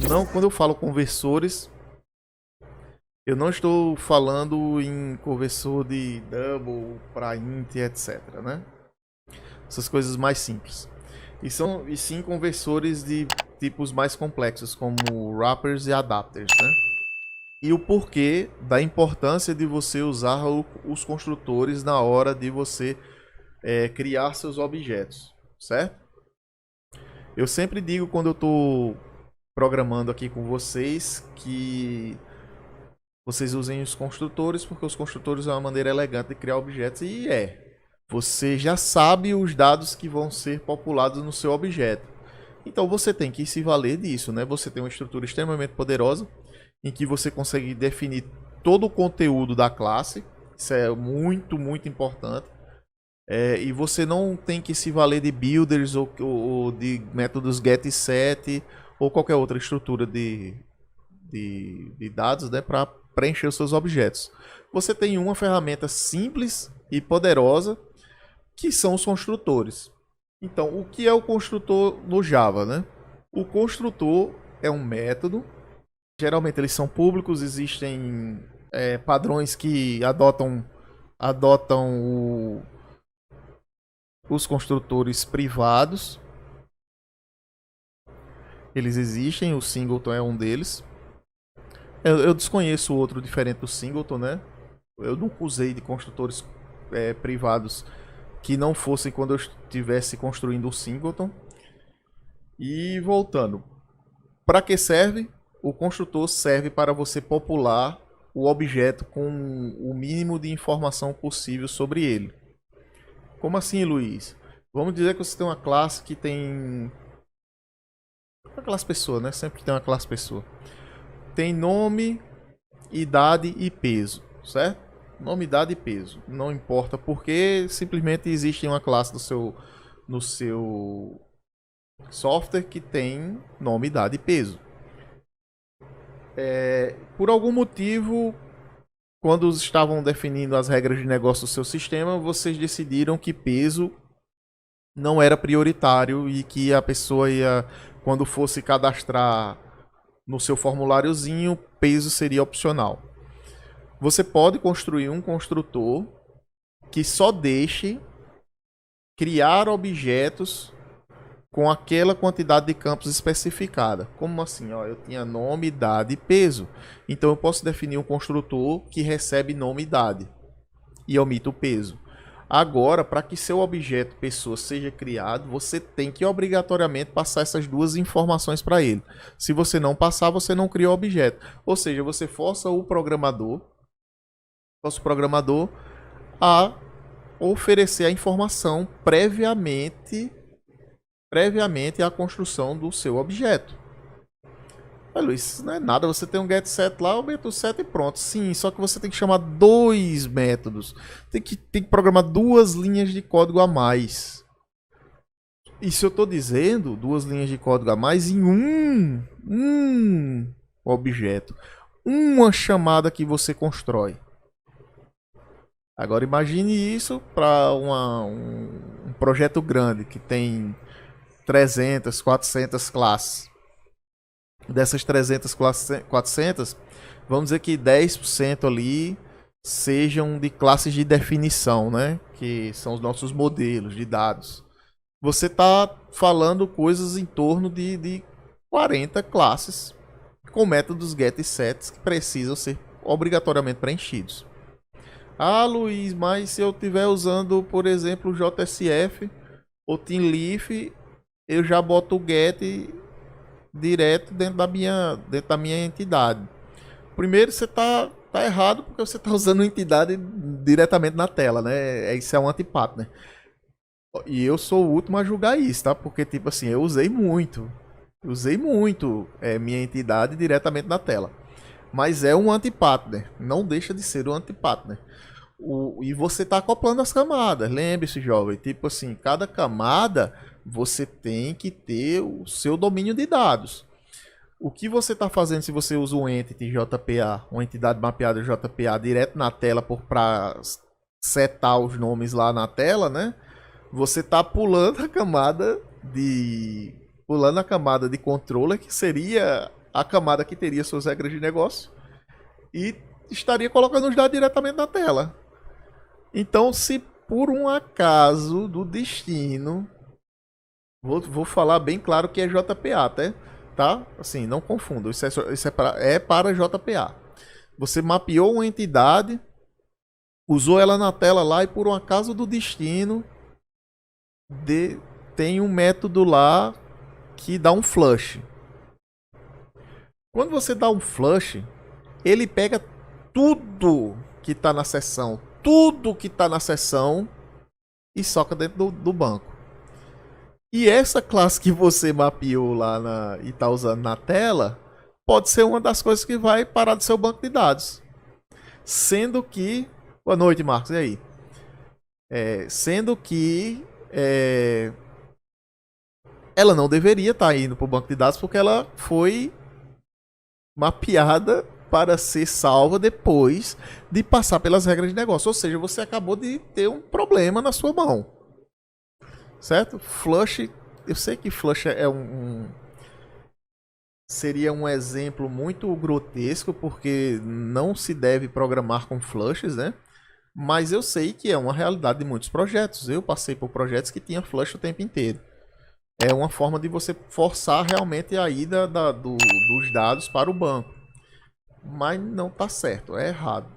não, quando eu falo conversores, eu não estou falando em conversor de double para int, etc, né? Essas coisas mais simples. E sim conversores de tipos mais complexos, como wrappers e adapters, né? E o porquê da importância de você usar os construtores na hora de você criar seus objetos, certo? Eu sempre digo quando eu estou programando aqui com vocês que vocês usem os construtores, porque os construtores é uma maneira elegante de criar objetos e você já sabe os dados que vão ser populados no seu objeto. Então você tem que se valer disso, né? Você tem uma estrutura extremamente poderosa em que você consegue definir todo o conteúdo da classe. Isso é muito, muito importante. E você não tem que se valer de builders ou de métodos get e set ou qualquer outra estrutura de dados, né, para preencher os seus objetos. Você tem uma ferramenta simples e poderosa que são os construtores. Então, o que é o construtor no Java, né? O construtor é um método. Geralmente eles são públicos, existem padrões que adotam os construtores privados. Eles existem, o singleton é um deles. Eu desconheço outro diferente do singleton, né? Eu nunca usei de construtores privados que não fossem quando eu estivesse construindo o singleton. E voltando, para que serve? O construtor serve para você popular o objeto com o mínimo de informação possível sobre ele. Como assim, Luiz? Vamos dizer que você tem uma classe que tem... Uma classe pessoa, né? Sempre tem uma classe pessoa. Tem nome, idade e peso, certo? Nome, idade e peso. Não importa porque simplesmente existe uma classe no seu software que tem nome, idade e peso. Por algum motivo, quando estavam definindo as regras de negócio do seu sistema, vocês decidiram que peso não era prioritário e que a pessoa ia, quando fosse cadastrar no seu formuláriozinho, peso seria opcional. Você pode construir um construtor que só deixe criar objetos com aquela quantidade de campos especificada. Como assim? Ó, eu tinha nome, idade e peso. Então eu posso definir um construtor que recebe nome e idade e omita o peso. Agora, para que seu objeto pessoa seja criado, você tem que obrigatoriamente passar essas duas informações para ele. Se você não passar, você não cria o objeto. Ou seja, você força o programador a oferecer a informação previamente à construção do seu objeto. Luiz, isso não é nada, você tem um get set lá, aumenta o set e pronto. Sim, só que você tem que chamar dois métodos. Tem que programar duas linhas de código a mais. E se eu estou dizendo duas linhas de código a mais em um objeto, uma chamada que você constrói. Agora imagine isso para um projeto grande que tem 300, 400 classes. Dessas 300, 400, vamos dizer que 10% ali sejam de classes de definição, né? Que são os nossos modelos de dados. Você está falando coisas em torno de 40 classes com métodos get e sets que precisam ser obrigatoriamente preenchidos. Ah, Luiz, mas se eu estiver usando, por exemplo, o JSF ou TeamLeaf, eu já boto o get direto dentro da minha entidade. Primeiro, você tá errado porque você está usando a entidade diretamente na tela, né? Isso é um anti-partner. E eu sou o último a julgar isso, tá? Porque, tipo assim, eu usei muito minha entidade diretamente na tela. Mas é um anti-partner, não deixa de ser um anti-partner. E você está acoplando as camadas, lembre-se, jovem, tipo assim, cada camada você tem que ter o seu domínio de dados. O que você está fazendo se você usa um entity JPA, uma entidade mapeada JPA direto na tela para setar os nomes lá na tela, né? Você está pulando a camada de controller que seria a camada que teria suas regras de negócio e estaria colocando os dados diretamente na tela. Então, se por um acaso do destino, vou falar bem claro que é JPA, tá? Assim, não confunda, isso é para JPA. Você mapeou uma entidade, usou ela na tela lá e por um acaso do destino tem um método lá que dá um flush. Quando você dá um flush, ele pega tudo que está na sessão, e soca dentro do banco. E essa classe que você mapeou lá e está usando na tela, pode ser uma das coisas que vai parar do seu banco de dados. Sendo que... Boa noite, Marcos, e aí? Sendo que ela não deveria estar indo para o banco de dados porque ela foi mapeada para ser salva depois de passar pelas regras de negócio. Ou seja, você acabou de ter um problema na sua mão. Certo? Flush, eu sei que Flush seria um exemplo muito grotesco, porque não se deve programar com flushes, né? Mas eu sei que é uma realidade de muitos projetos. Eu passei por projetos que tinha flush o tempo inteiro. É uma forma de você forçar realmente a ida dos dados para o banco. Mas não está certo, é errado.